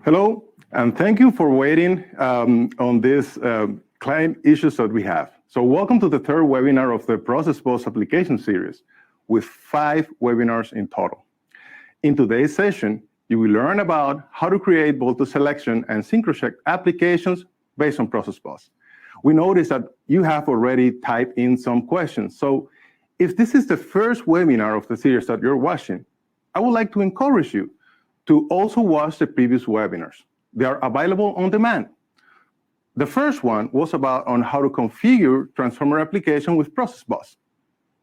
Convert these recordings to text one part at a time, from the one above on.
Hello, and thank you for waiting on these client issues that we have. So welcome to the third webinar of the Process Bus Application Series, with 5 webinars in total. In today's session, you will learn about how to create volta selection and synchro check applications based on Process Bus. We noticed that you have already typed in some questions. So if this is the first webinar of the series that you're watching, I would like to encourage you to also watch the previous webinars. They are available on demand. The first one was about on how to configure transformer application with Process Bus.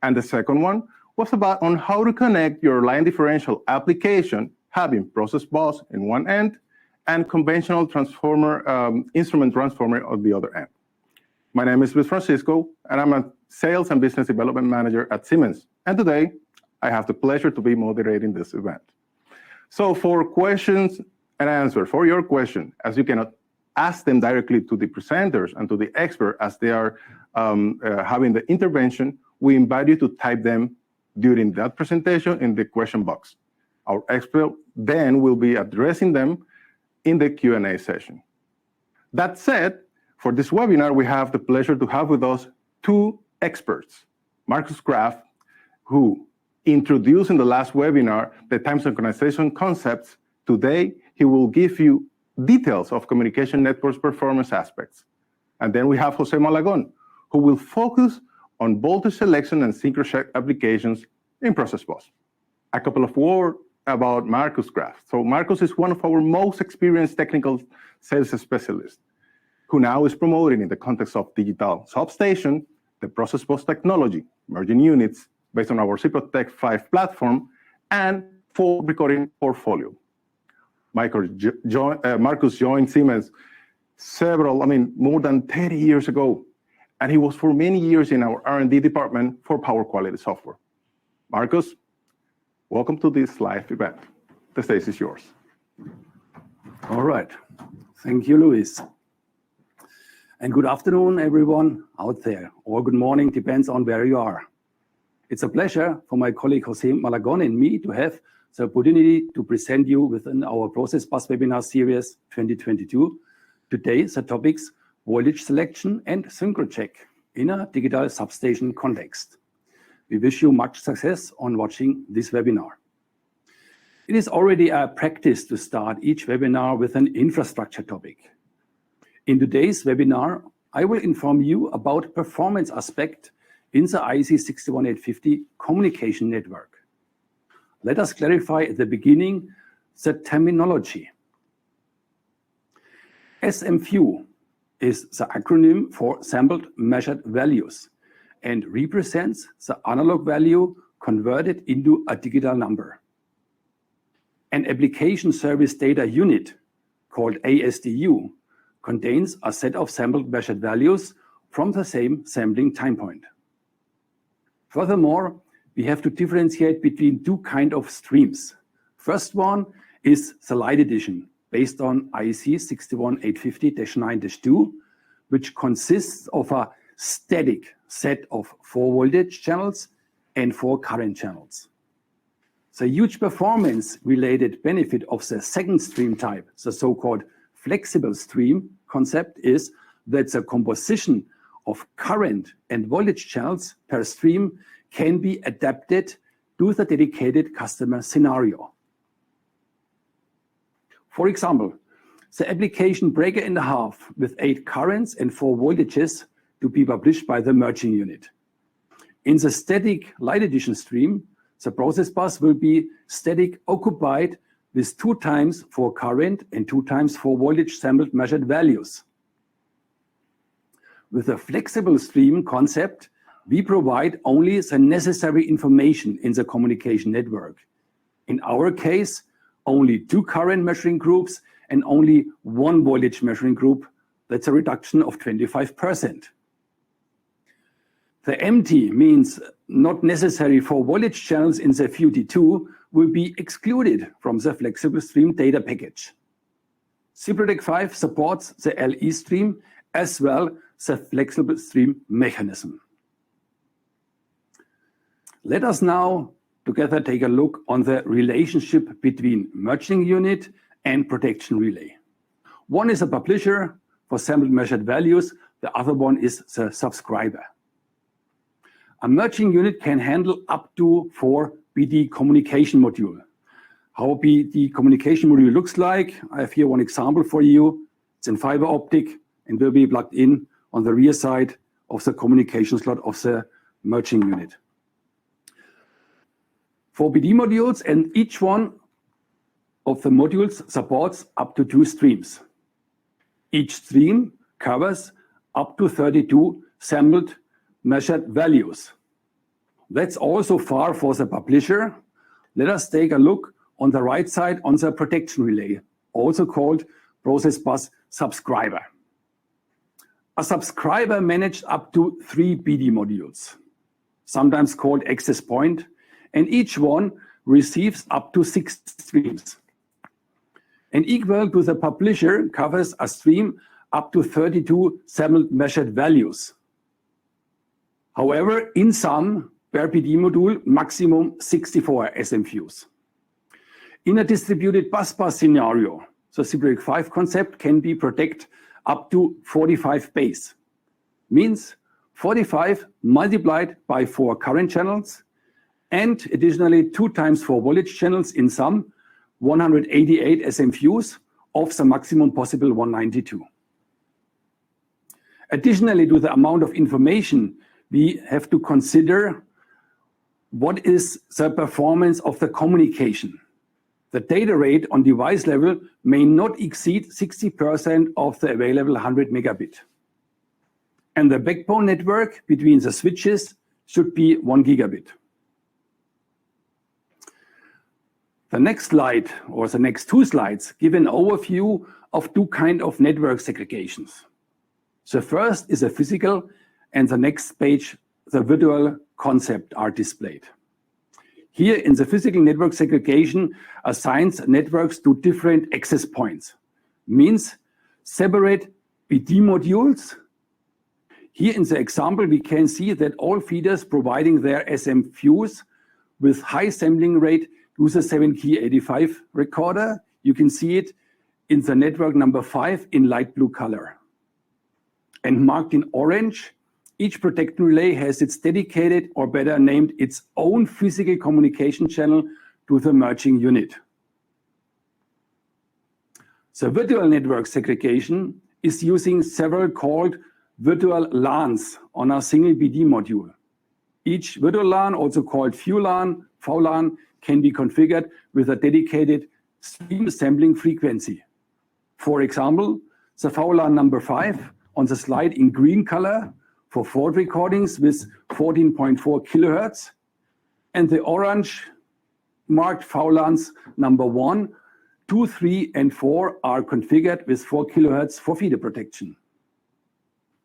And the second one was about on how to connect your line differential application having Process Bus in one end and conventional transformer, instrument transformer on the other end. My name is Luis Francisco, and I'm a Sales and Business Development Manager at Siemens. And today, I have the pleasure to be moderating this event. So for questions and answers, for your question, as you cannot ask them directly to the presenters and to the expert as they are having the intervention, we invite you to type them during that presentation in the question box. Our expert then will be addressing them in the Q&A session. That said, for this webinar, we have the pleasure to have with us 2 experts, Marcus Graf, who introduced in the last webinar the time synchronization concepts. Today, he will give you details of communication networks performance aspects. And then we have Jose Malagon, who will focus on voltage selection and synchro check applications in Process Bus. A couple of words about Marcus Graf. So Marcus is one of our most experienced technical sales specialists, who now is promoting in the context of digital substation, the Process Bus technology, merging units, based on our SIPROTEC 5 platform, and full recording portfolio. Marcus joined Siemens more than 30 years ago, and he was for many years in our R&D department for power quality software. Marcus, welcome to this live event. The stage is yours. All right. Thank you, Luis. And good afternoon, everyone out there, or good morning, depends on where you are. It's a pleasure for my colleague Jose Malagon and me to have the opportunity to present you within our Process Bus Webinar Series 2022. Today, the topics voltage selection and synchro check in a digital substation context. We wish you much success on watching this webinar. It is already a practice to start each webinar with an infrastructure topic. In today's webinar, I will inform you about performance aspect in the IEC 61850 communication network. Let us clarify at the beginning the terminology. SMView is the acronym for sampled measured values and represents the analog value converted into a digital number. An application service data unit called ASDU contains a set of sampled measured values from the same sampling time point. Furthermore, we have to differentiate between 2 kinds of streams. First one is the light edition, based on IEC 61850-9-2, which consists of a static set of 4 voltage channels and 4 current channels. The huge performance-related benefit of the second stream type, the so-called flexible stream concept, is that the composition of current and voltage channels per stream can be adapted to the dedicated customer scenario. For example, the application breaker and a half with 8 currents and 4 voltages to be published by the merging unit. In the static light edition stream, the process bus will be static occupied with 2 times 4 current and 2 times 4 voltage sampled measured values. With the flexible stream concept, we provide only the necessary information in the communication network. In our case, only 2 current measuring groups and only 1 voltage measuring group. That's a reduction of 25%. The empty means not necessary for voltage channels in the VT2 will be excluded from the flexible stream data package. SIPROTEC 5 supports the LE stream as well as the flexible stream mechanism. Let us now together take a look on the relationship between merging unit and protection relay. One is a publisher for sampled measured values. The other one is the subscriber. A merging unit can handle up to 4 BD communication module. How a BD communication module looks like, I have here one example for you. It's in fiber optic and will be plugged in on the rear side of the communication slot of the merging unit. 4 BD modules, and each one of the modules supports up to 2 streams. Each stream covers up to 32 sampled measured values. That's all so far for the publisher. Let us take a look on the right side on the protection relay, also called process bus subscriber. A subscriber managed up to 3 BD modules, sometimes called access point, and each one receives up to 6 streams. And equal to the publisher covers a stream up to 32 sampled measured values. However, in sum, per BD module, maximum 64 SMFUs. In a distributed busbar scenario, the SIPROTEC 5 concept can be protect up to 45 base. Means 45 multiplied by 4 current channels, and additionally 2 times 4 voltage channels, in sum 188 SMFUs of the maximum possible 192. Additionally to the amount of information, we have to consider what is the performance of the communication. The data rate on device level may not exceed 60% of the available 100 megabit. And the backbone network between the switches should be 1 gigabit. The next slide, or the next 2 slides, give an overview of 2 kinds of network segregations. The first is a physical, and the next page, the virtual concept are displayed. Here in the physical network segregation assigns networks to different access points, means separate BD modules. Here in the example, we can see that all feeders providing their SMFUs with high sampling rate use a 7Key85 recorder. You can see it in the network number 5 in light blue color. And marked in orange, each protection relay has its dedicated, or better named, its own physical communication channel to the merging unit. The virtual network segregation is using several called virtual LANs on a single BD module. Each virtual LAN, also called VLAN, can be configured with a dedicated stream sampling frequency. For example, the VLAN number 5 on the slide in green color for Ford recordings with 14.4 kilohertz, and the orange marked VLANs number 1, 2, 3, and 4 are configured with 4 kilohertz for feeder protection.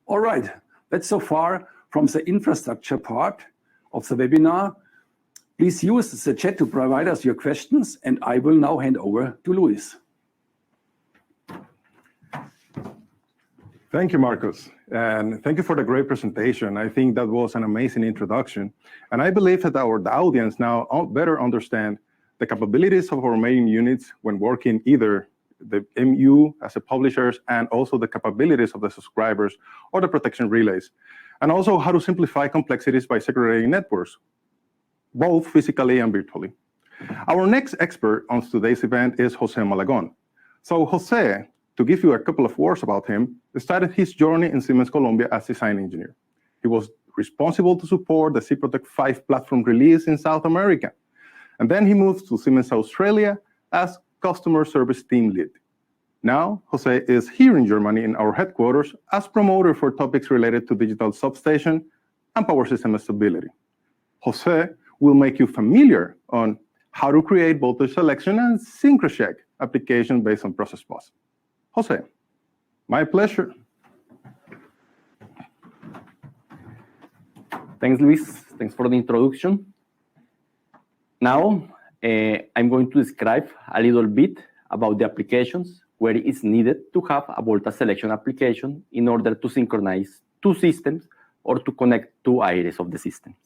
All right, that's so far from the infrastructure part of the webinar. Please use the chat to provide us your questions, and I will now hand over to Luis. Thank you, Marcus, and thank you for the great presentation. I think that was an amazing introduction, and I believe that the audience now better understand the capabilities of our main units when working either the MU as a publishers and also the capabilities of the subscribers or the protection relays, and also how to simplify complexities by segregating networks, both physically and virtually. Our next expert on today's event is Jose Malagon. So Jose, to give you a couple of words about him, started his journey in Siemens Colombia as design engineer. He was responsible to support the SIPROTEC 5 platform release in South America. And then he moved to Siemens Australia as customer service team lead. Now, Jose is here in Germany in our headquarters as promoter for topics related to digital substation and power system stability. Jose will make you familiar on how to create voltage selection and synchro check application based on process bus. Jose, my pleasure. Thanks, Luis. Thanks for the introduction. Now, I'm going to describe a little bit about the applications where it is needed to have a voltage selection application in order to synchronize 2 systems or to connect 2 areas of the systems.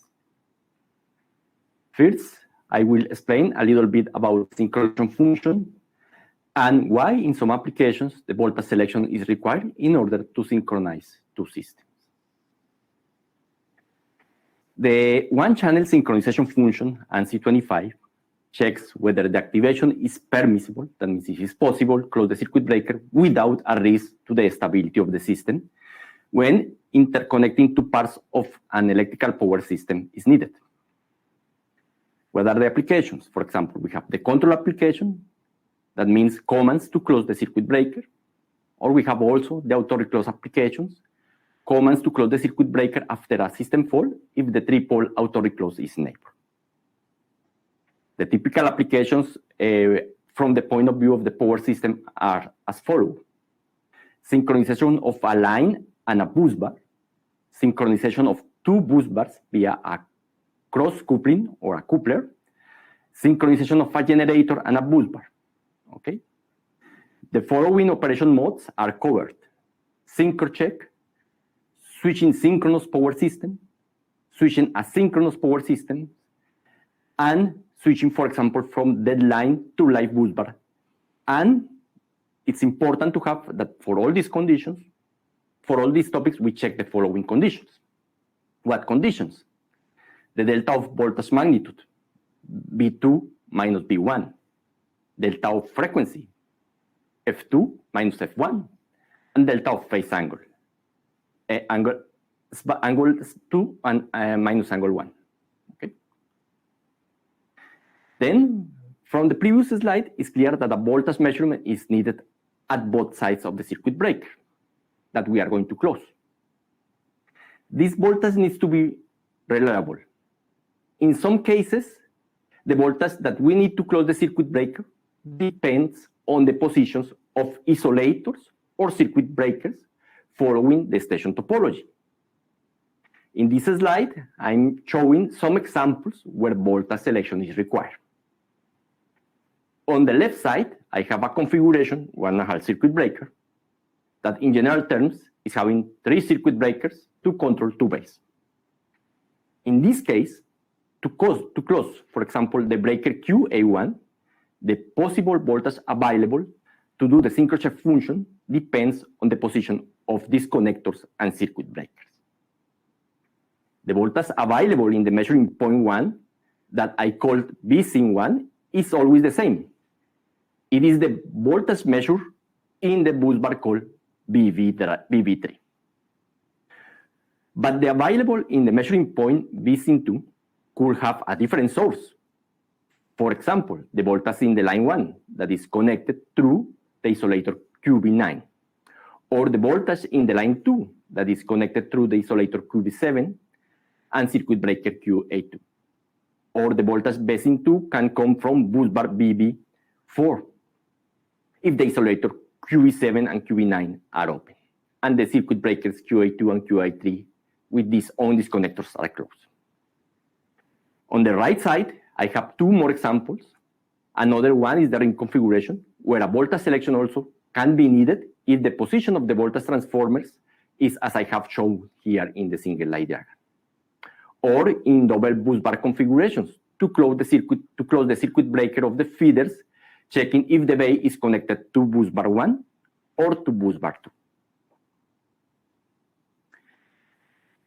First, I will explain a little bit about synchronization function. and why in some applications the voltage selection is required in order to synchronize two systems. The one-channel synchronization function, ANSI25, checks whether the activation is permissible, that means it is possible to close the circuit breaker without a risk to the stability of the system when interconnecting two parts of an electrical power system is needed. What are the applications? For example, we have the control application, that means commands to close the circuit breaker, or we have also the auto-reclose applications, commands to close the circuit breaker after a system fault if the three-pole auto-reclose is enabled. The typical applications from the point of view of the power system are as follows. Synchronization of a line and a bus bar, synchronization of two bus bars via a cross-coupling or a coupler, synchronization of a generator and a bus bar. Okay? The following operation modes are covered. Synchro check, switching synchronous power system, switching asynchronous power system, and switching, for example, from deadline to live bus bar. And it's important to have that for all these conditions, for all these topics, we check the following conditions. What conditions? The delta of voltage magnitude, V2 minus V1. Delta of frequency, F2 minus F1. And delta of phase angle, angle 2 and minus angle 1. Okay. Then, from the previous slide, it's clear that a voltage measurement is needed at both sides of the circuit breaker that we are going to close. This voltage needs to be reliable. In some cases, the voltage that we need to close the circuit breaker depends on the positions of isolators or circuit breakers following the station topology. In this slide, I'm showing some examples where voltage selection is required. On the left side, I have a configuration, 1.5 circuit breaker, that in general terms is having 3 circuit breakers to control 2 bays. In this case, to close, for example, the breaker QA1, the possible voltage available to do the synchro check function depends on the position of these connectors and circuit breakers. The voltage available in the measuring point 1, that I called VSYN1, is always the same. It is the voltage measured in the bus bar called VV3. But the available in the measuring point VSYN2 could have a different source. For example, the voltage in the line 1 that is connected through the isolator QB9, or the voltage in the line 2 that is connected through the isolator QB7 and circuit breaker QA2. Or the voltage VSYN2 can come from bus bar VB4 if the isolator QB7 and QB9 are open, and the circuit breakers QA2 and QA3 with these connectors are closed. On the right side, I have 2 more examples. Another one is the ring configuration, where a voltage selection also can be needed if the position of the voltage transformers is as I have shown here in the single line diagram. Or in double bus bar configurations to close the circuit breaker of the feeders, checking if the bay is connected to bus bar 1 or to bus bar 2.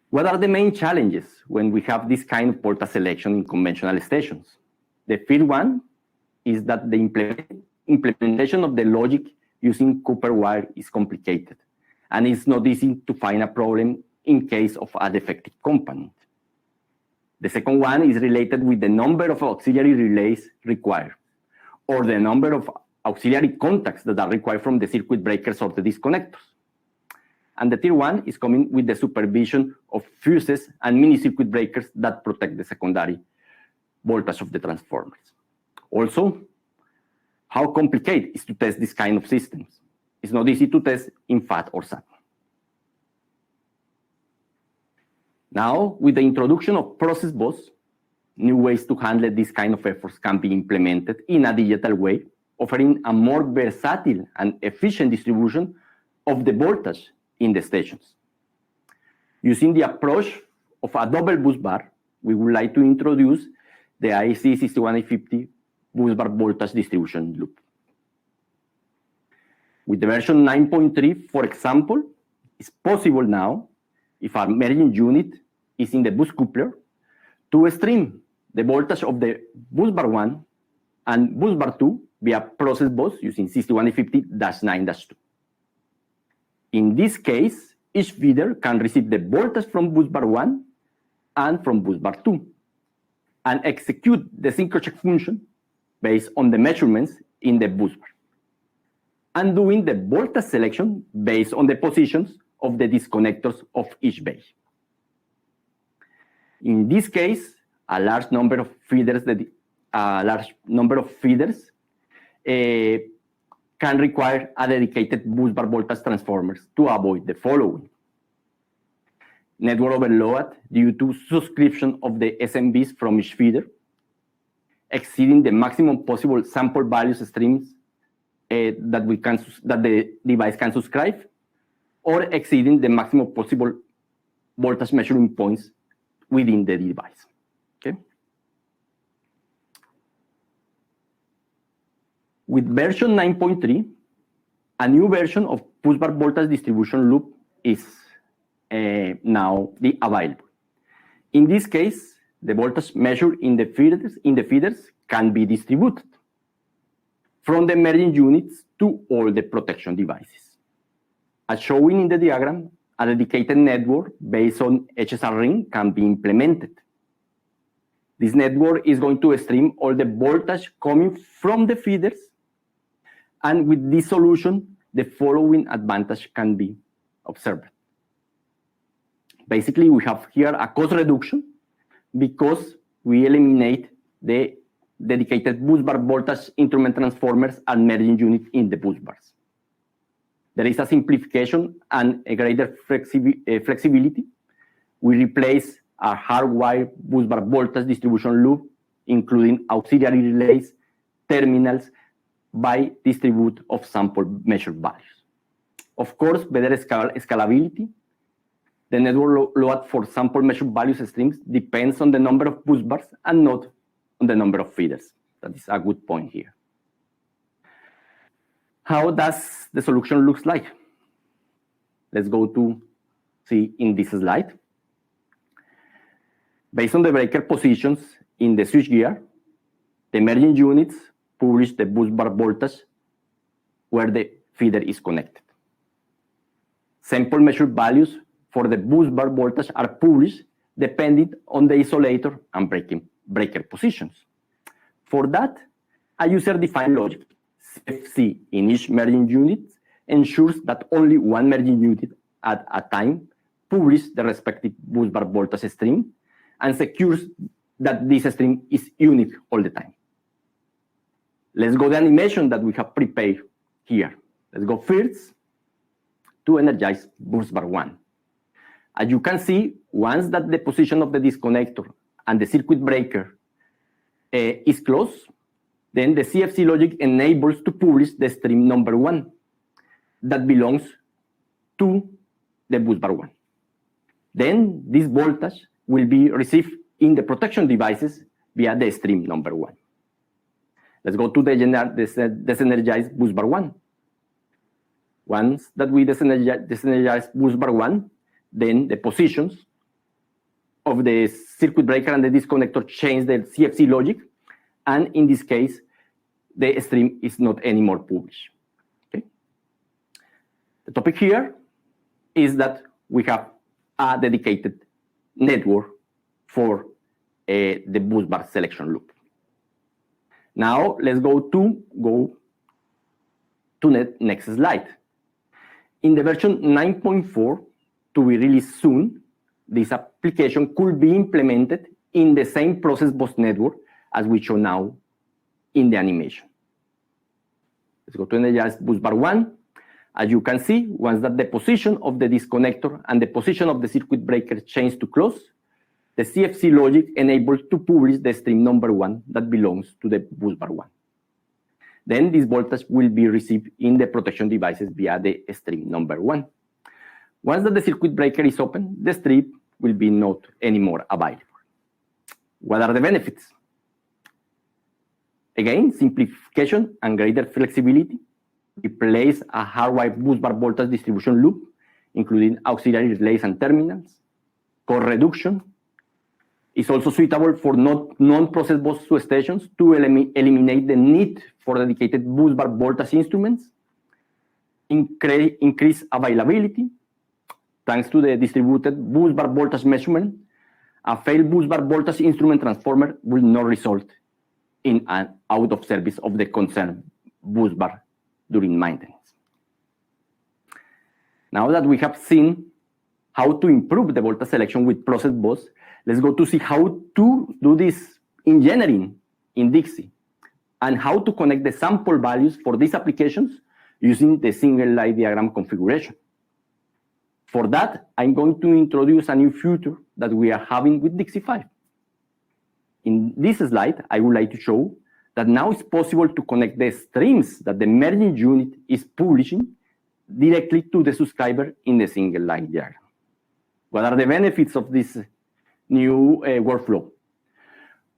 What are the main challenges when we have this kind of voltage selection in conventional stations? The first one is that the implementation of the logic using copper wire is complicated, and it's not easy to find a problem in case of a defective component. The second one is related with the number of auxiliary relays required, or the number of auxiliary contacts that are required from the circuit breakers or the disconnectors. And the third one is coming with the supervision of fuses and mini circuit breakers that protect the secondary voltage of the transformers. Also, how complicated is to test this kind of systems? It's not easy to test in FAT or SAT. Now, with the introduction of process bus, new ways to handle this kind of efforts can be implemented in a digital way, offering a more versatile and efficient distribution of the voltage in the stations. Using the approach of a double bus bar, we would like to introduce the IC 61850 bus bar voltage distribution loop. With the version 9.3, for example, it's possible now, if our merging unit is in the bus coupler, to stream the voltage of the bus bar 1 and bus bar 2 via process bus using 6150-9-2. In this case, each feeder can receive the voltage from bus bar 1 and from bus bar 2 and execute the synchro check function based on the measurements in the bus bar, and doing the voltage selection based on the positions of the disconnectors of each bay. In this case, a large number of feeders can require a dedicated bus bar voltage transformers to avoid the following: network overload due to subscription of the SMBs from each feeder, exceeding the maximum possible sample values streams that the device can subscribe, or exceeding the maximum possible voltage measuring points within the device. Okay. With version 9.3, a new version of bus bar voltage distribution loop is now available. In this case, the voltage measured in the feeders can be distributed from the merging units to all the protection devices. As shown in the diagram, a dedicated network based on HSR ring can be implemented. This network is going to stream all the voltage coming from the feeders, and with this solution, the following advantage can be observed. Basically, we have here a cost reduction because we eliminate the dedicated bus bar voltage instrument transformers and merging unit in the bus bars. There is a simplification and a greater flexibility. We replace a hardwired bus bar voltage distribution loop, including auxiliary relays, terminals, by distribute of sample measured values. Of course, better scalability. The network load for sample measured values streams depends on the number of bus bars and not on the number of feeders. That is a good point here. How does the solution look like? Let's go to see in this slide. Based on the breaker positions in the switchgear, the merging units publish the bus bar voltage where the feeder is connected. Sample measured values for the bus bar voltage are published depending on the isolator and breaker positions. For that, a user-defined logic, CFC, in each merging unit ensures that only one merging unit at a time publishes the respective bus bar voltage stream and secures that this stream is unique all the time. Let's go to the animation that we have prepared here. Let's go first to energize bus bar 1. As you can see, once that the position of the disconnector and the circuit breaker is close, then the CFC logic enables to publish the stream number 1 that belongs to the bus bar 1. Then this voltage will be received in the protection devices via the stream number 1. Let's go to the desenergized bus bar 1. Once that we desenergize bus bar 1, then the positions of the circuit breaker and the disconnector change the CFC logic, and in this case, the stream is not anymore published. Okay? The topic here is that we have a dedicated network for the bus bar selection loop. Now let's go to the next slide. In the version 9.4, to be released soon, this application could be implemented in the same process bus network as we show now in the animation. Let's go to energize bus bar 1. As you can see, once that the position of the disconnector and the position of the circuit breaker change to close, the CFC logic enables to publish the stream number 1 that belongs to the bus bar 1. Then this voltage will be received in the protection devices via the stream number 1. Once that the circuit breaker is open, the stream will be not anymore available. What are the benefits? Again, simplification and greater flexibility. replace a hardwired busbar voltage distribution loop, including auxiliary relays and terminals. Core reduction is also suitable for non-process bus substations to eliminate the need for dedicated busbar voltage instruments. Increase availability. Thanks to the distributed busbar voltage measurement, a failed busbar voltage instrument transformer will not result in an out of service of the concerned busbar during maintenance. Now that we have seen how to improve the voltage selection with process bus, let's go to see how to do this engineering in Dixie and how to connect the sample values for these applications using the single line diagram configuration. For that, I'm going to introduce a new feature that we are having with Dixie 5. In this slide, I would like to show that now it's possible to connect the streams that the merging unit is publishing directly to the subscriber in the single line diagram. What are the benefits of this new workflow?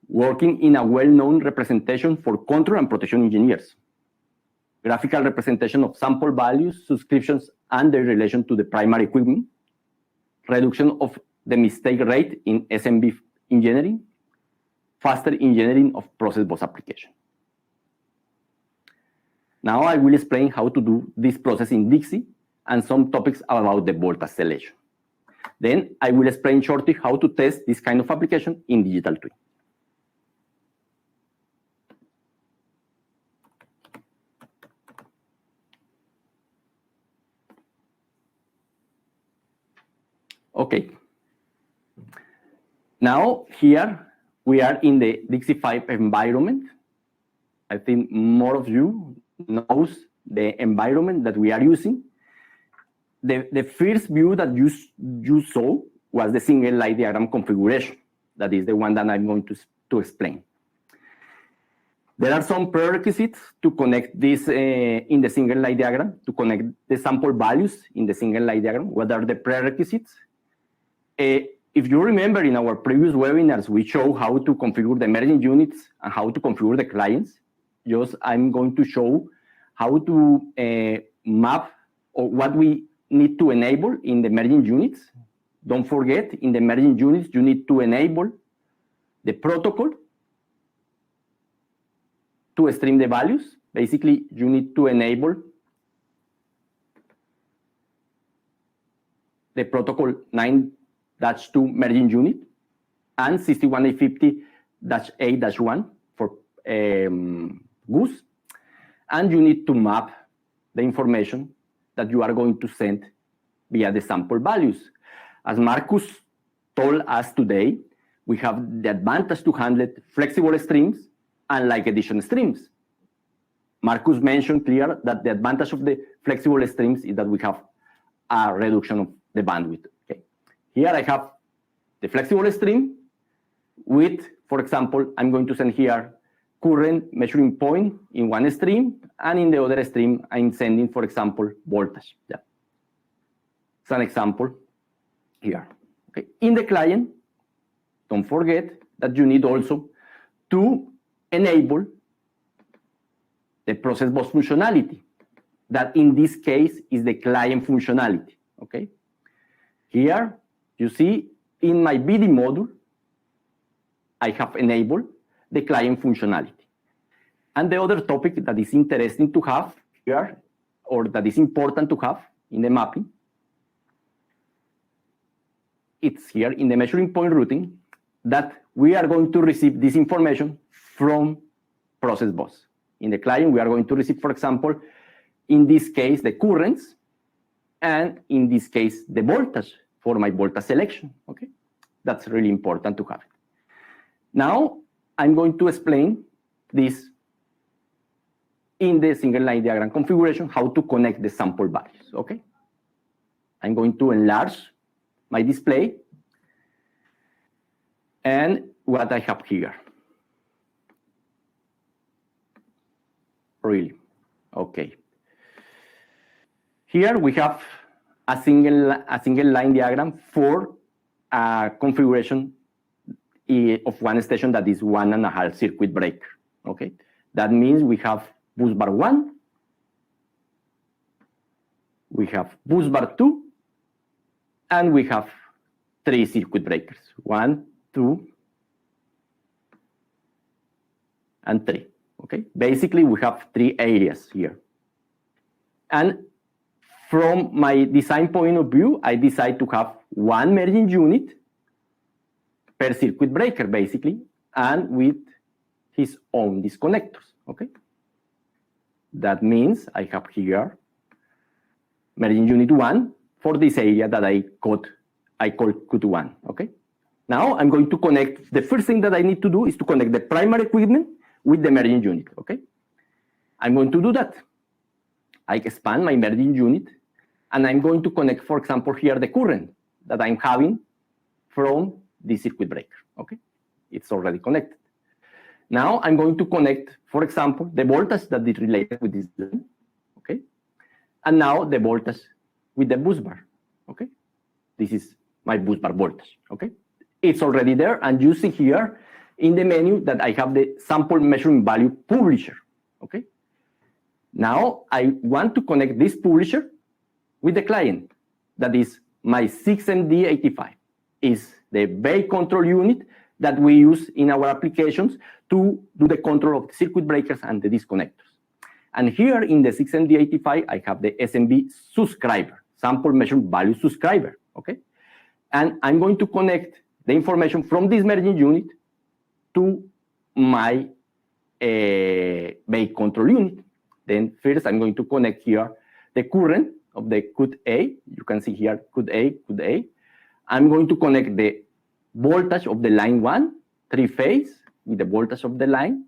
Working in a well-known representation for control and protection engineers. Graphical representation of sample values, subscriptions, and their relation to the primary equipment. Reduction of the mistake rate in SMB engineering. Faster engineering of process bus application. Now I will explain how to do this process in Dixie and some topics about the voltage selection. Then I will explain shortly how to test this kind of application in digital twin. Okay. Now here we are in the Dixie 5 environment. I think more of you knows the environment that we are using. The first view that you saw was the single line diagram configuration. That is the one that I'm going to explain. There are some prerequisites to connect this in the single line diagram, to connect the sample values in the single line diagram. What are the prerequisites? If you remember in our previous webinars, we show how to configure the merging units and how to configure the clients. Just I'm going to show how to map or what we need to enable in the merging units. Don't forget, in the merging units, you need to enable the protocol to stream the values. Basically, you need to enable the protocol 9-2 merging unit and 61850-8-1 for Goose. And you need to map the information that you are going to send via the sample values. As Marcus told us today, we have the advantage to handle flexible streams and like addition streams. Marcus mentioned clear that the advantage of the flexible streams is that we have a reduction of the bandwidth. Okay. Here I have the flexible stream with, for example, I'm going to send here current measuring point in one stream, and in the other stream, I'm sending, for example, voltage. Yeah. It's an example here. Okay. In the client, don't forget that you need also to enable the process bus functionality. That in this case is the client functionality. Okay. Here you see in my BD module, I have enabled the client functionality. And the other topic that is interesting to have here, or that is important to have in the mapping, it's here in the measuring point routing that we are going to receive this information from process bus. In the client, we are going to receive, for example, in this case, the currents, and in this case, the voltage for my voltage selection. Okay, that's really important to have it. Now, I'm going to explain this in the single line diagram configuration, how to connect the sample values. Okay, I'm going to enlarge my display and what I have here. Really, okay. Here we have a single line diagram for a configuration of one station that is 1.5 circuit breaker. Okay, that means we have bus bar 1 we have bus bar 2, and we have 3 circuit breakers, 1, 2, and 3. Okay, basically we have 3 areas here. And from my design point of view, I decide to have 1 merging unit per circuit breaker, basically, and with his own disconnectors. Okay, that means I have here merging unit 1 for this area that I call Q1. Okay, now I'm going to connect. The first thing that I need to do is to connect the primary equipment with the merging unit. Okay, I'm going to do that. I expand my merging unit, and I'm going to connect, for example, here the current that I'm having from the circuit breaker. Okay, it's already connected. Now I'm going to connect, for example, the voltage that is related with this line. Okay, and now the voltage with the bus bar. Okay, this is my bus bar voltage. Okay, it's already there, and you see here in the menu that I have the sample measuring value publisher. Okay, now I want to connect this publisher with the client. That is my 6MD85. Is the base control unit that we use in our applications to do the control of the circuit breakers and the disconnectors. And here in the 6MD85, I have the SMB subscriber, sample measuring value subscriber. Okay, and I'm going to connect the information from this merging unit to my base control unit. Then first I'm going to connect here the current of the CUT A. You can see here CUT A, CUT A. I'm going to connect the voltage of the line 1, 3-phase, with the voltage of the line.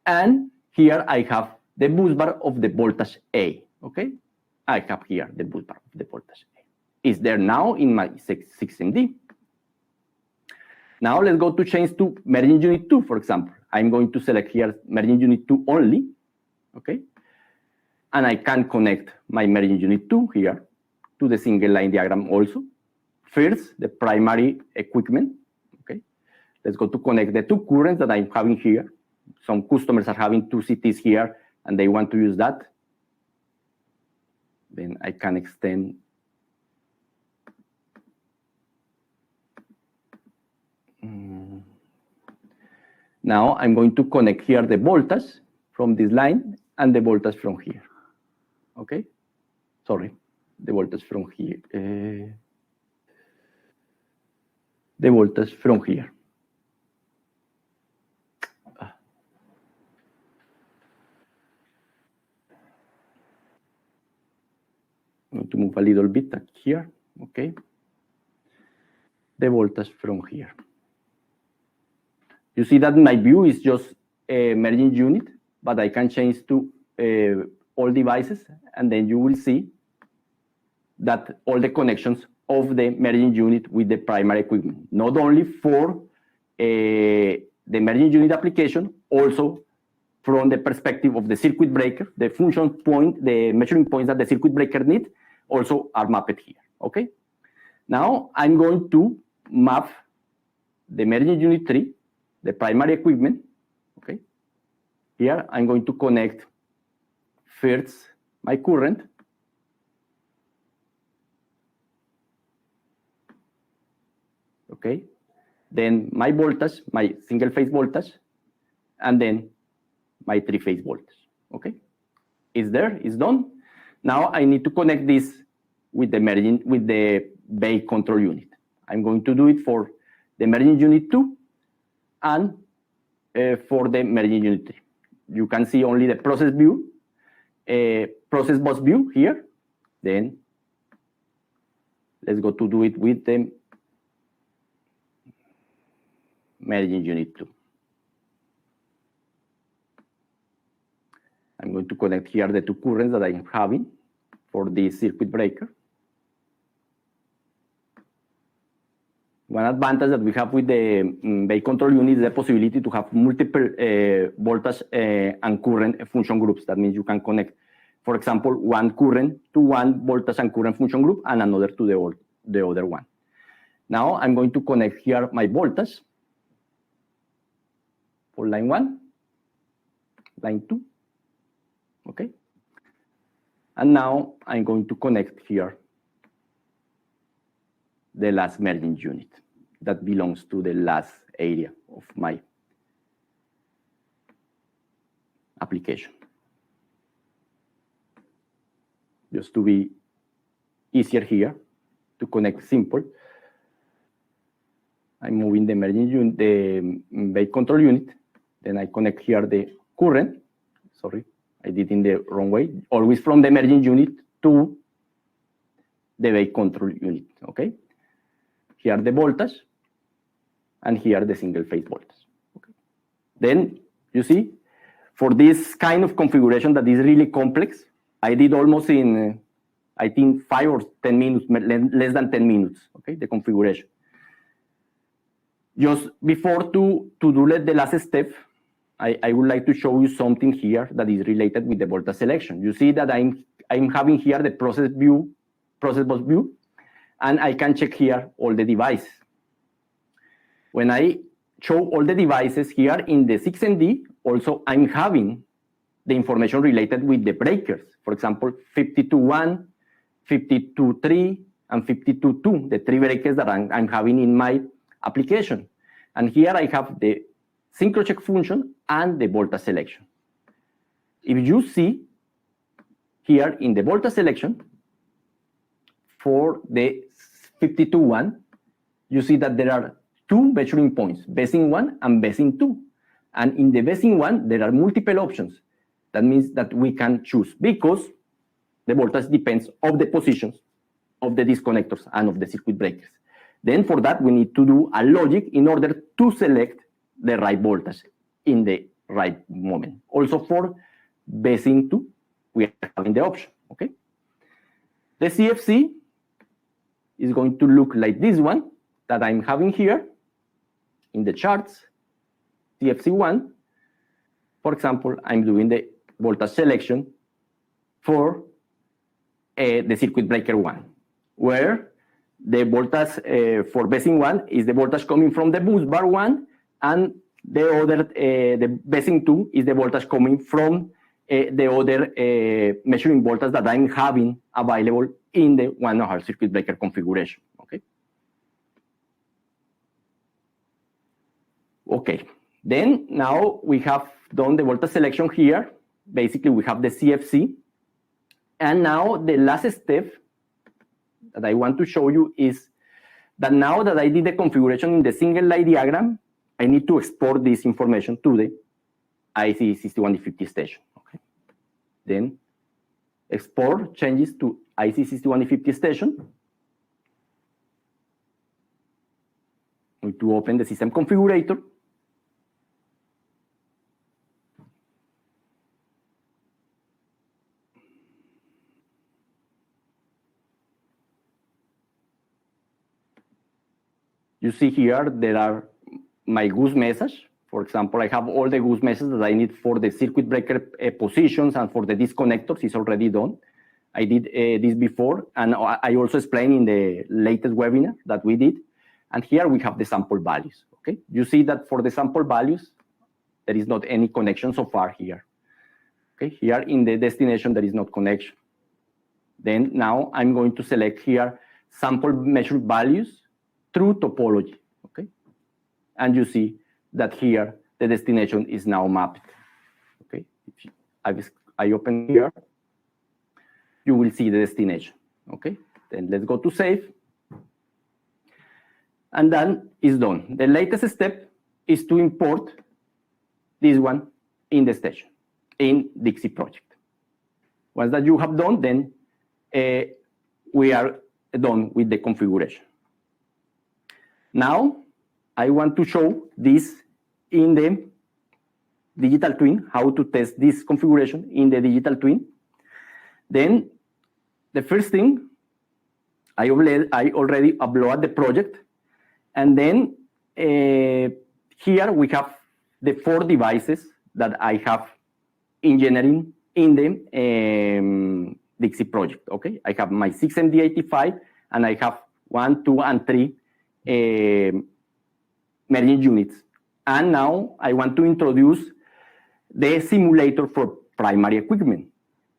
And here I have the bus bar of the voltage A. Okay, I have here the bus bar of the voltage A. It's there now in my 6MD. Now let's go to change to merging unit 2, for example. I'm going to select here merging unit 2 only. Okay, and I can connect my merging unit 2 here to the single line diagram also. First, the primary equipment. Okay, let's go to connect the 2 currents that I'm having here. Some customers are having 2 CTs here, and they want to use that. Then I can extend. Now I'm going to connect here the voltage from this line and the voltage from here. Okay, sorry, the voltage from here. The voltage from here. I'm going to move a little bit here. Okay, the voltage from here. You see that my view is just a merging unit, but I can change to all devices, and then you will see that all the connections of the merging unit with the primary equipment, not only for the merging unit application, also from the perspective of the circuit breaker, the function point, the measuring points that the circuit breaker need, also are mapped here. Okay. Now I'm going to map the merging unit 3, the primary equipment. Okay. Here I'm going to connect first my current. Okay. Then my voltage, my single phase voltage, and then my 3-phase voltage. Okay. It's there, it's done. Now I need to connect this with the merging, with the base control unit. I'm going to do it for the merging unit 2 and for the merging unit 3. You can see only the process view, process bus view here. Then let's go to do it with the merging unit 2. I'm going to connect here the 2 currents that I'm having for this circuit breaker. One advantage that we have with the base control unit is the possibility to have multiple voltage and current function groups. That means you can connect, for example, one current to one voltage and current function group and another to the other one. Now I'm going to connect here my voltage for line 1, line 2. Okay. And now I'm going to connect here the last merging unit that belongs to the last area of my application. Just to be easier here to connect simple, I'm moving the merging unit, the bake control unit. Then I connect here the current. Sorry, I did in the wrong way. Always from the merging unit to the bake control unit. Okay. Here the voltage, and here the single phase voltage. Okay. Then you see, for this kind of configuration that is really complex, I did almost in, I think, 5 or 10 minutes, less than 10 minutes, okay, the configuration. Just before to do the last step, I would like to show you something here that is related with the voltage selection. You see that I'm having here the process bus view, and I can check here all the devices. When I show all the devices here in the 6MD, also I'm having the information related with the breakers. For example, 52.1, 52.3, and 52.2, the 3 breakers that I'm having in my application. And here I have the synchro check function and the voltage selection. If you see here in the voltage selection, for the 52.1, you see that there are 2 measuring points, basing 1 and basing 2. And in the basing 1, there are multiple options. That means that we can choose, because the voltage depends on the positions of the disconnectors and of the circuit breakers. Then for that, we need to do a logic in order to select the right voltage in the right moment. Also for basing 2, we are having the option, okay? The CFC is going to look like this one that I'm having here in the charts, CFC1. For example, I'm doing the voltage selection for the circuit breaker 1, where the voltage for basing 1 is the voltage coming from the bus bar 1, and the other, the basing 2 is the voltage coming from the other measuring voltage that I'm having available in the 1.5 circuit breaker configuration. Okay. Okay. Then now we have done the voltage selection here. Basically, we have the CFC. And now the last step that I want to show you is that now that I did the configuration in the single line diagram, I need to export this information to the IC6150 station. Okay. Then export changes to IC6150 station. I'm going to open the system configurator. You see here, there are my goose message. For example, I have all the goose messages that I need for the circuit breaker positions and for the disconnectors. It's already done. I did this before, and I also explained in the latest webinar that we did. And here we have the sample values. Okay, you see that for the sample values, there is not any connection so far here. Okay, here in the destination, there is no connection. Then now I'm going to select here sample measured values through topology, okay? And you see that here the destination is now mapped, okay? If I open here, you will see the destination, okay? Then let's go to save. And then it's done. The latest step is to import this one in the station, in Dixie project. Once that you have done, then we are done with the configuration. Now, I want to show this in the digital twin, how to test this configuration in the digital twin. Then, the first thing, I already uploaded the project. And then, here we have the 4 devices that I have engineering in the Dixie project, okay? I have my 6MD85, and I have 1, 2, and 3 merging units. And now I want to introduce the simulator for primary equipment.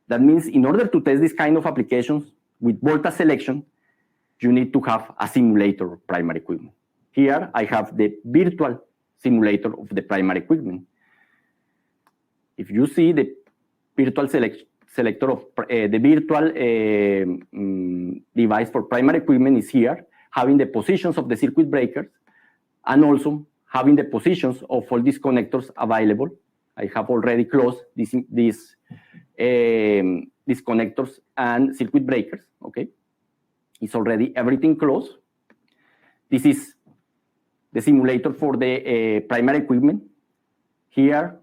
That means in order to test this kind of applications with volta selection, you need to have a simulator of primary equipment. Here I have the virtual simulator of the primary equipment. If you see the virtual selector of the virtual device for primary equipment is here, having the positions of the circuit breakers and also having the positions of all these connectors available. I have already closed these connectors and circuit breakers, okay? It's already everything closed. This is the simulator for the primary equipment. Here,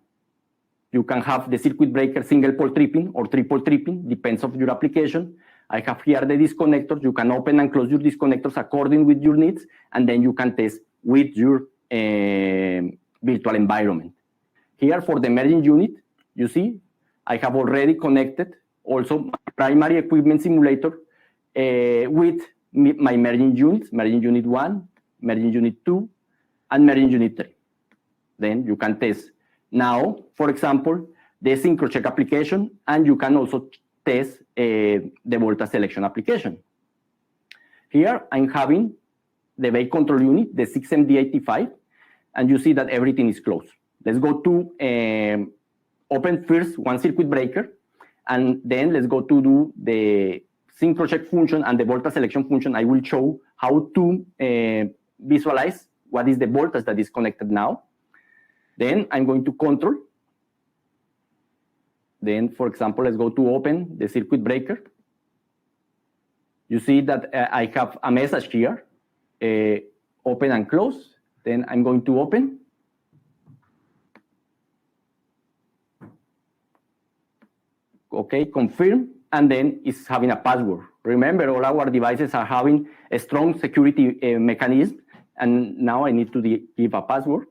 you can have the circuit breaker single pole tripping or triple tripping, depends on your application. I have here the disconnectors. You can open and close your disconnectors according with your needs, and then you can test with your virtual environment. Here for the merging unit, you see, I have already connected also my primary equipment simulator with my merging units, merging unit 1, merging unit 2, and merging unit 3. Then you can test now, for example, the synchro check application, and you can also test the volta selection application. Here I'm having the base control unit, the 6MD85, and you see that everything is closed. Let's go to open first one circuit breaker, and then let's go to do the synchro check function and the volta selection function. I will show how to visualize what is the voltage that is connected now. Then I'm going to control. Then, for example, let's go to open the circuit breaker. You see that I have a message here, open and close. Then I'm going to open. Okay, confirm, and then it's having a password. Remember, all our devices are having a strong security mechanism, and now I need to give a password.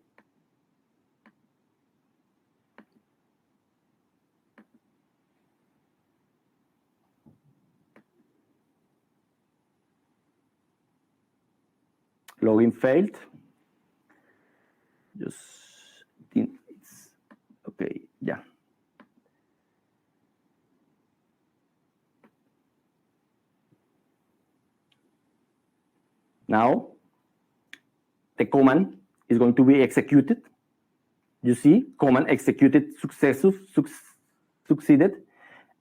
Login failed. Just think it's okay. Yeah. Now, the command is going to be executed. You see, command executed succeeded.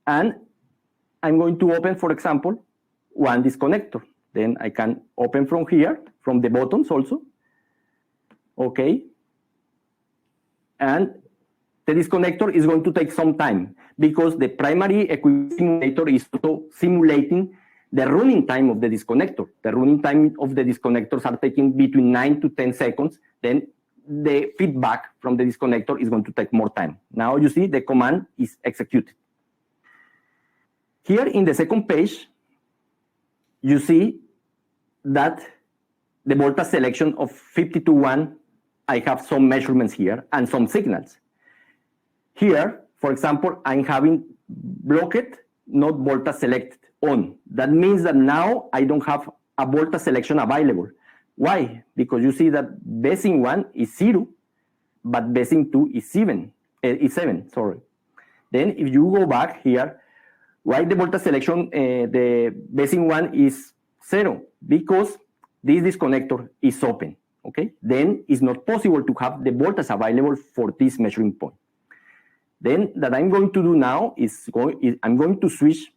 And I'm going to open, for example, one disconnector. Then I can open from here, from the buttons also. Okay. And the disconnector is going to take some time because the primary equipment simulator is also simulating the running time of the disconnector. The running time of the disconnectors are taking between 9 to 10 seconds. Then the feedback from the disconnector is going to take more time. Now you see the command is executed. Here in the second page, you see that the volta selection of 52.1, I have some measurements here and some signals. Here, for example, I'm having blocked, not volta selected on. That means that now I don't have a volta selection available. Why? Because you see that basing 1 is 0, but basing 2 is 7. Sorry. Then if you go back here, why the volta selection, the basing 1 is 0? Because this disconnector is open. Okay? Then it's not possible to have the voltage available for this measuring point. Then that I'm going to do now is I'm going to switch.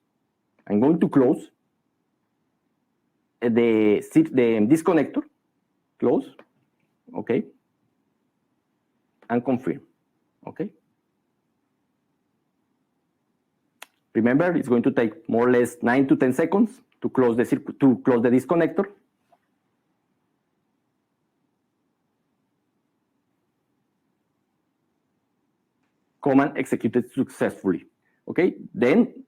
I'm going to close the disconnector, close, okay, and confirm, okay. Remember, it's going to take more or less 9 to 10 seconds to close the disconnector. Command executed successfully, okay. Then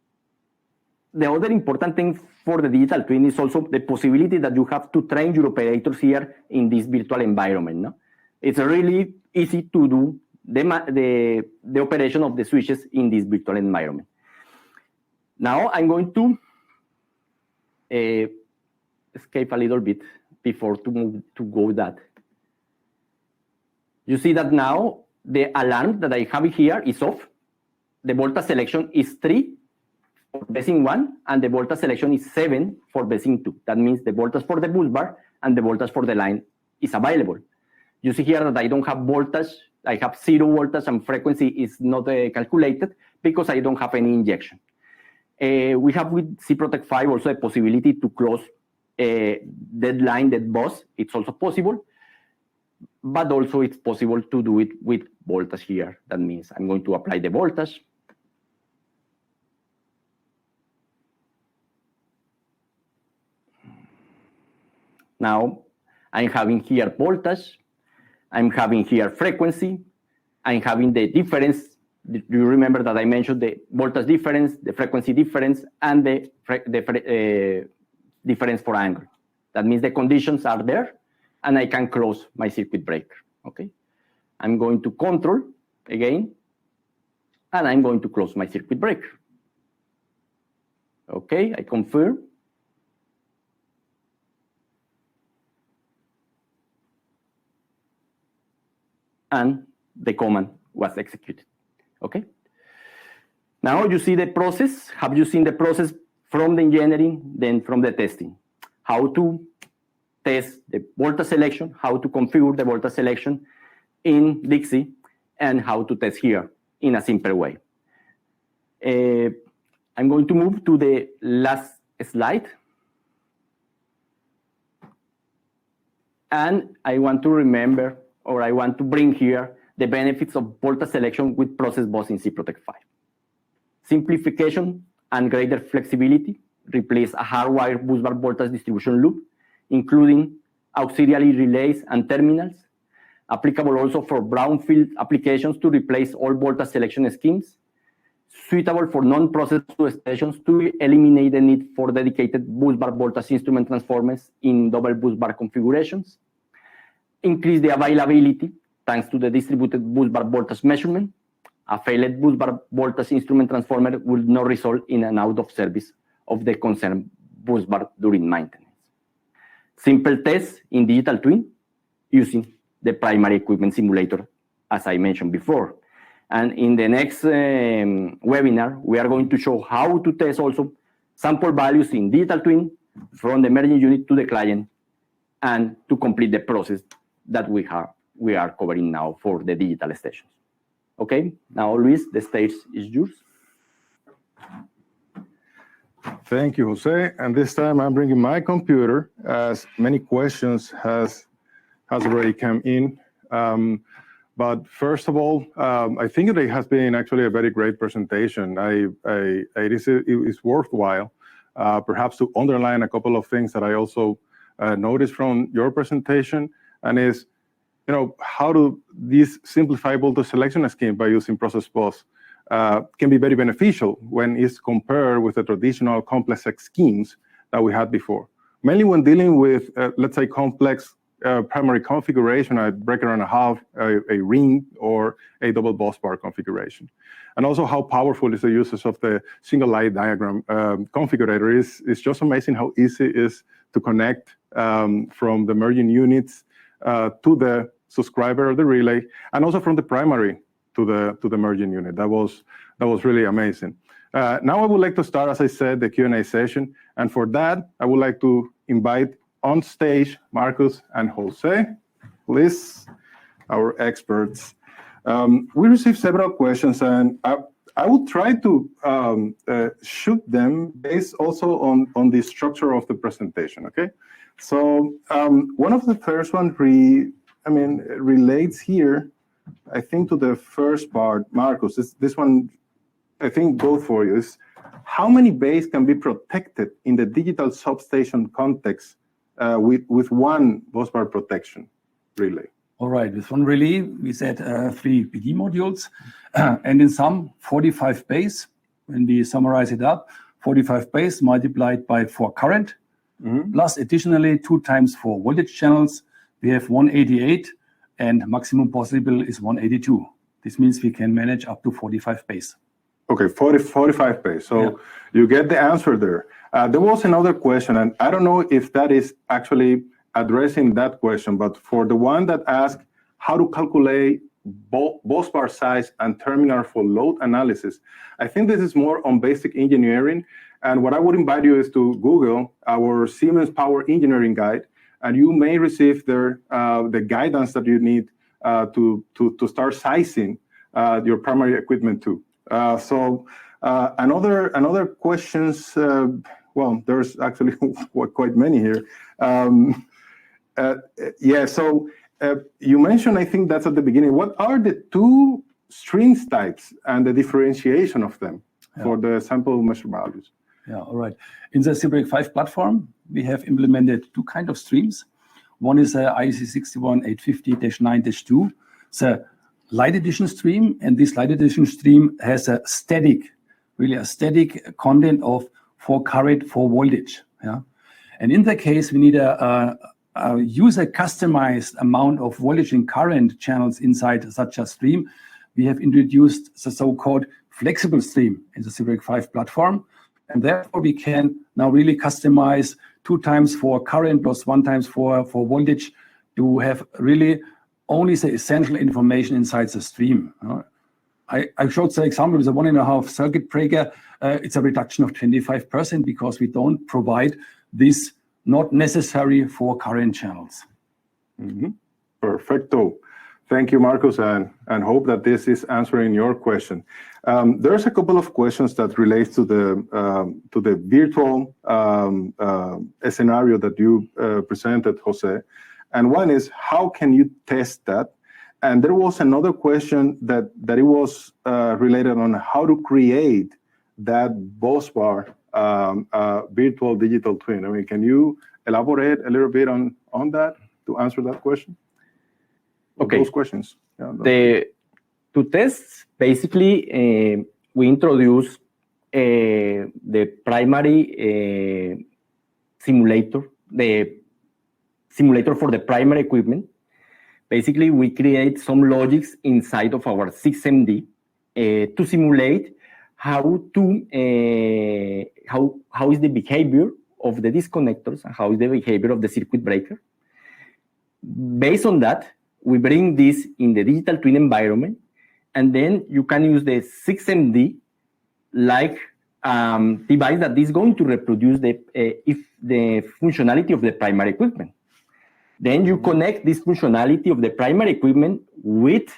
the other important thing for the digital twin is also the possibility that you have to train your operators here in this virtual environment. No? It's really easy to do the operation of the switches in this virtual environment. Now I'm going to escape a little bit before to move to go that. You see that now the alarm that I have here is off. The volta selection is 3. for basin 1, and the voltage selection is 7 for basin 2. That means the voltage for the bus bar and the voltage for the line is available. You see here that I don't have voltage, I have 0 voltage, and frequency is not calculated because I don't have any injection. We have with SIPROTEC 5 also a possibility to close that line, that bus. It's also possible, but also it's possible to do it with voltage here. That means I'm going to apply the voltage. Now I'm having here voltage, I'm having here frequency, I'm having the difference. Do you remember that I mentioned the voltage difference, the frequency difference, and the difference for angle? That means the conditions are there, and I can close my circuit breaker. Okay, I'm going to control again, and I'm going to close my circuit breaker. Okay, I confirm. And the command was executed. Okay. Now you see the process. Have you seen the process from the engineering, then from the testing? How to test the voltage selection, how to configure the voltage selection in Dixie, and how to test here in a simple way. I'm going to move to the last slide. And I want to remember, or I want to bring here the benefits of voltage selection with process bus in SIPROTEC 5. Simplification and greater flexibility. Replace a hardwired busbar voltage distribution loop, including auxiliary relays and terminals. Applicable also for brownfield applications to replace all voltage selection schemes. Suitable for non-process substations to eliminate the need for dedicated busbar voltage instrument transformers in double busbar configurations. Increase the availability thanks to the distributed busbar voltage measurement. A failed busbar voltage instrument transformer will not result in an out of service of the concerned busbar during maintenance. Simple tests in digital twin using the primary equipment simulator, as I mentioned before. And in the next webinar, we are going to show how to test also sample values in digital twin from the merging unit to the client and to complete the process that we are covering now for the digital stations. Okay, now Luis, the stage is yours. Thank you, Jose. And this time I'm bringing my computer, as many questions has already come in. But first of all, I think it has been actually a very great presentation. It is worthwhile, perhaps to underline a couple of things that I also noticed from your presentation, and is, how do these simplify voltage selection scheme by using process bus can be very beneficial when it's compared with the traditional complex schemes that we had before. Mainly when dealing with, let's say, complex primary configuration, a breaker and a half, a ring, or a double bus bar configuration. And also how powerful is the uses of the single light diagram configurator. It's just amazing how easy it is to connect from the merging units to the subscriber or the relay, and also from the primary to the merging unit. That was really amazing. Now I would like to start, as I said, the Q&A session. And for that, I would like to invite on stage Marcus and Jose, please, our experts. We received several questions, and I will try to shoot them based also on the structure of the presentation, okay? So one of the first ones relates here, I think, to the first part. Marcus, this one, I think both for you, is how many bays can be protected in the digital substation context with one busbar protection relay? All right, with one relay, we said 3 PD modules, and in sum, 45 bays. When we summarize it up, 45 bays multiplied by 4 current, plus additionally 2 times 4 voltage channels. We have 188, and maximum possible is 182. This means we can manage up to 45 bays. Okay, 45 bays. So yeah, you get the answer there. There was another question, and I don't know if that is actually addressing that question, but for the one that asked how to calculate bus bar size and terminal for load analysis. I think this is more on basic engineering. And what I would invite you is to Google our Siemens Power Engineering Guide, and you may receive there the guidance that you need to start sizing your primary equipment too. Another questions. Well, there's actually quite many here. You mentioned, I think that's at the beginning, what are the two strings types and the differentiation of them for the sample measure values? Yeah, all right. In the SIPROTEC 5 platform, we have implemented two kinds of streams. One is a IEC 61850-9-2. It's a light edition stream, and this light edition stream has a static content of 4 current, 4 voltage. Yeah, and in that case, we need a user customized amount of voltage and current channels inside such a stream. We have introduced the so-called flexible stream in the SIPROTEC 5 platform. And therefore, we can now really customize 2 times for current plus 1 times for voltage to have really only the essential information inside the stream. I showed the example with a 1.5 circuit breaker. It's a reduction of 25% because we don't provide this not necessary for current channels. Mm-hmm. Perfecto. Thank you, Marcus, and hope that this is answering your question. There's a couple of questions that relate to the virtual scenario that you presented, Jose. And one is, how can you test that? And there was another question that it was related on how to create that bus bar virtual digital twin. I mean, can you elaborate a little bit on that to answer that question? Okay. Those questions. Yeah, to test, basically, we introduce the primary simulator, the simulator for the primary equipment. Basically, we create some logics inside of our 6MD to simulate how is the behavior of the disconnectors and how is the behavior of the circuit breaker. Based on that, we bring this in the digital twin environment, and then you can use the 6MD like device that is going to reproduce the functionality of the primary equipment. Then you connect this functionality of the primary equipment with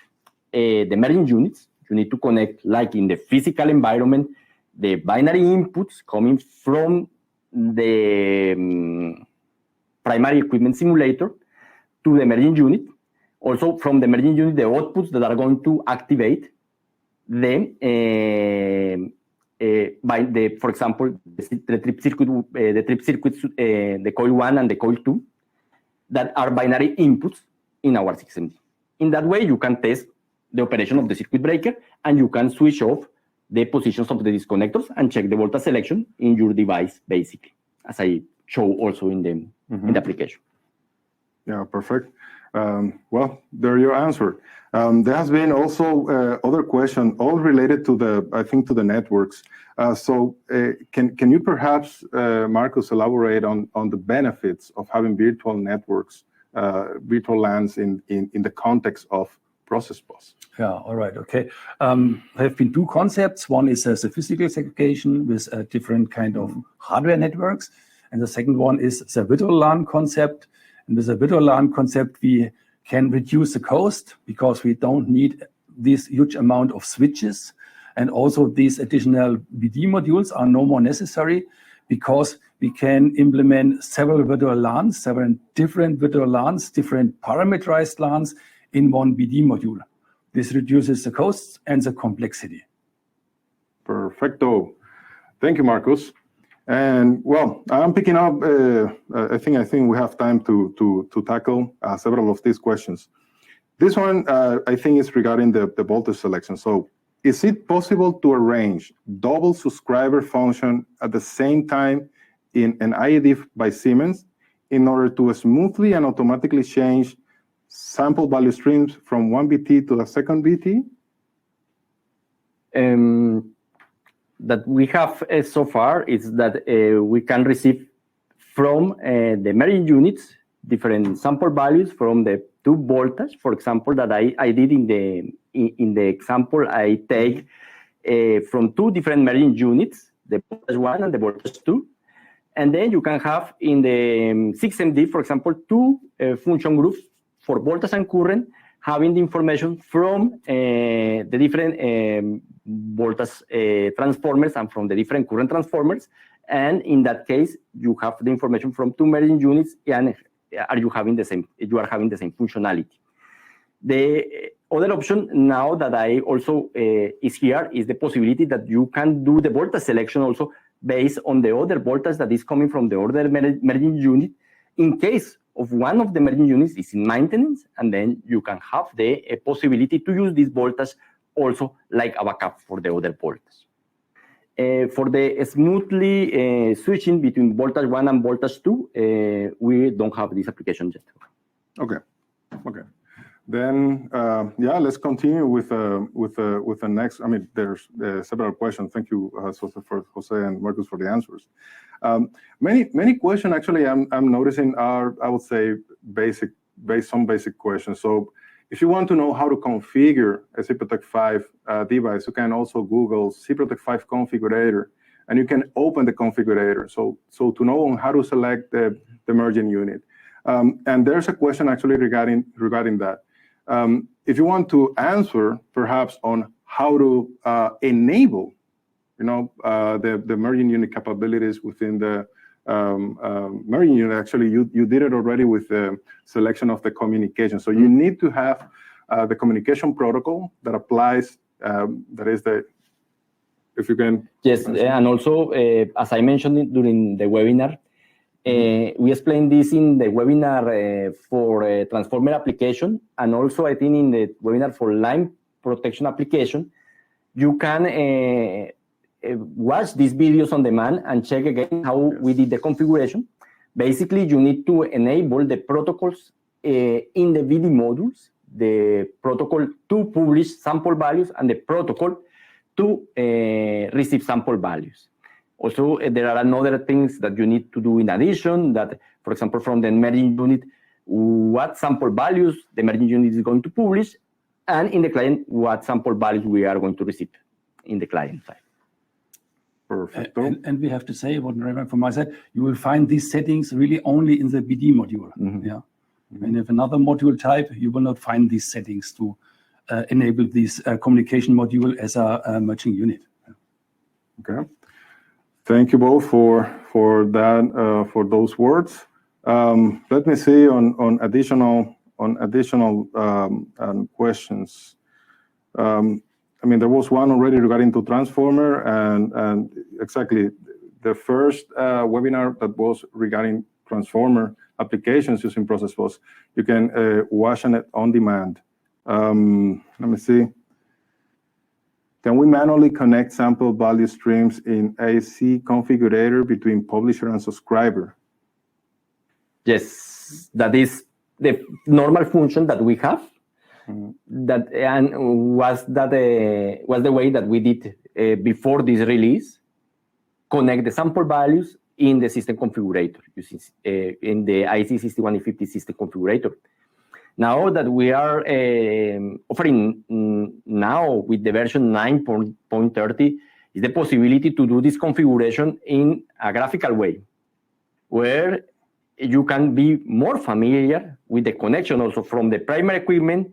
the merging units. You need to connect, like in the physical environment, the binary inputs coming from the primary equipment simulator to the merging unit. Also from the merging unit, the outputs that are going to activate them for example, the trip circuits, the coil 1 and the coil 2, that are binary inputs in our 6MD. In that way, you can test the operation of the circuit breaker, and you can switch off the positions of the disconnectors and check the voltage selection in your device, basically, as I show also in the application. Yeah, perfect. Well, there your answer. There has been also other question, all related to the networks. Can you perhaps, Marcus, elaborate on the benefits of having virtual networks, virtual LANs in the context of process bus? Yeah, all right, okay. There have been two concepts. One is the physical segregation with a different kind of hardware networks. And the second one is the virtual LAN concept. And with the virtual LAN concept, we can reduce the cost because we don't need this huge amount of switches. And also these additional BD modules are no more necessary because we can implement several virtual LANs, several different virtual LANs, different parameterized LANs in one BD module. This reduces the costs and the complexity. Perfecto. Thank you, Marcus. And well, I'm picking up. I think we have time to tackle several of these questions. This one, I think, is regarding the voltage selection. So, is it possible to arrange double subscriber function at the same time in an IED by Siemens in order to smoothly and automatically change sample value streams from one BT to the second BT? That we have so far is that we can receive from the merging units different sample values from the two voltage, for example, that I did in the example, I take from two different merging units, the voltage 1 and the voltage 2. And then you can have in the 6MD, for example, two function groups for voltage and current, having the information from the different voltage transformers and from the different current transformers. And in that case, you have the information from two merging units, and you are having the same functionality. The other option now that I also is here is the possibility that you can do the voltage selection also based on the other voltage that is coming from the other merging unit, in case of one of the merging units is in maintenance, and then you can have the possibility to use this voltage also like a backup for the other voltage. For the smoothly switching between voltage 1 and voltage 2, we don't have this application yet. Okay. Then, yeah, let's continue with the next. I mean, there's several questions. Thank you, Jose and Marcus, for the answers. Many questions actually I'm noticing are, I would say, some basic questions. So if you want to know how to configure a SIPROTEC 5 device, you can also Google SIPROTEC 5 configurator, and you can open the configurator. So to know how to select the merging unit. And there's a question actually regarding that. If you want to answer perhaps on how to enable, the merging unit capabilities within the merging unit, actually you did it already with the selection of the communication. So you need to have the communication protocol that applies. That is if you can. Yes, and also as I mentioned during the webinar. We explained this in the webinar for transformer application, and also I think in the webinar for line protection application. You can watch these videos on demand and check again how we did the configuration. Basically, you need to enable the protocols in the VD modules, the protocol to publish sample values and the protocol to receive sample values. Also, there are another things that you need to do in addition, that, for example, from the merging unit, what sample values the merging unit is going to publish, and in the client, what sample values we are going to receive in the client side. Perfect. And we have to say, from my side, you will find these settings really only in the BD module. Yeah. And if another module type, you will not find these settings to enable this communication module as a merging unit. Okay. Thank you both for that for those words. Let me see on additional questions. I mean, there was one already regarding to transformer, and exactly the first webinar that was regarding transformer applications using process bus. You can watch it on demand. Let me see. Can we manually connect sample value streams in AC configurator between publisher and subscriber? Yes, that is the normal function that we have. That and was the way that we did before this release. Connect the sample values in the system configurator using in the IC6150 system configurator. Now that we are offering now with the version 9.30 is the possibility to do this configuration in a graphical way, where you can be more familiar with the connection also from the primary equipment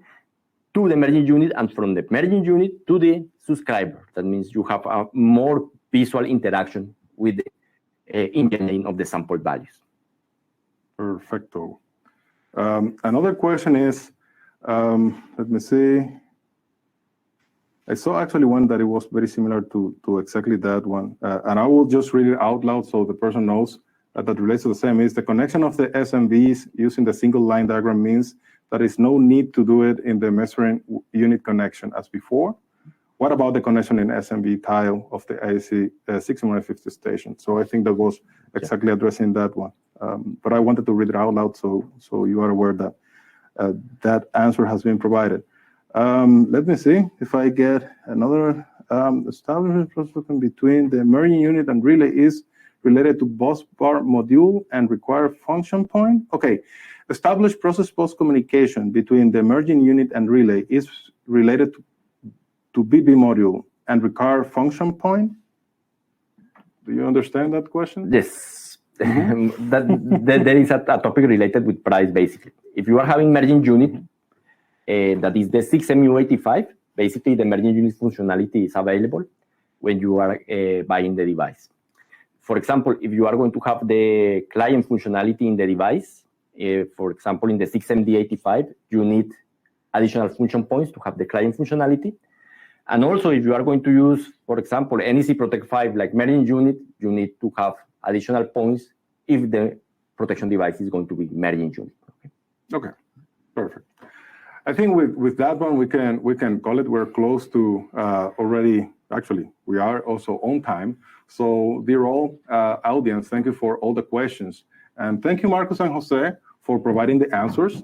to the merging unit and from the merging unit to the subscriber. That means you have a more visual interaction with the engineering of the sample values. Perfecto. Another question is, let me see. I saw actually one that it was very similar to exactly that one. And I will just read it out loud so the person knows that relates to the same. Is the connection of the SMVs using the single line diagram means that there is no need to do it in the measuring unit connection as before? What about the connection in SMV tile of the AC 6150 station? So I think that was exactly addressing that one. But I wanted to read it out loud so you are aware that that answer has been provided. Let me see if I get another establishment between the merging unit and relay is related to bus bar module and require function point. Okay, established process bus communication between the merging unit and relay is related to BB module and require function point? Do you understand that question? Yes. There is a topic related with price, basically. If you are having merging unit, that is the 6MU85, basically the merging unit functionality is available when you are buying the device. For example, if you are going to have the client functionality in the device, for example, in the 6MD85, you need additional function points to have the client functionality. And also, if you are going to use, for example, any SIPROTEC 5 like merging unit, you need to have additional points if the protection device is going to be merging unit. Okay, perfect. I think with that one, we can call it. We're close to already. Actually, we are also on time. So, dear all audience, thank you for all the questions, and thank you, Marcos and Jose, for providing the answers.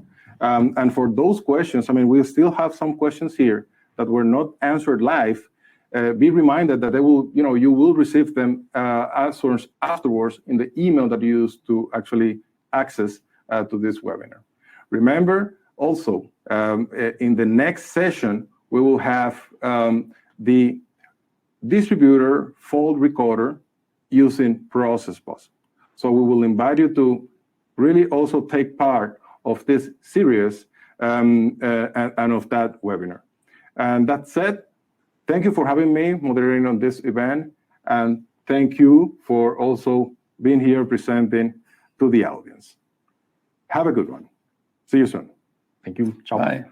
And for those questions, I mean, we still have some questions here that were not answered live. Be reminded that they will, you will receive them answers afterwards in the email that you used to actually access to this webinar. Remember also, in the next session, we will have the distributor fault recorder using process bus. So we will invite you to really also take part of this series and of that webinar. And that said, thank you for having me moderating on this event, and thank you for also being here presenting to the audience. Have a good one. See you soon. Thank you. Ciao. Bye.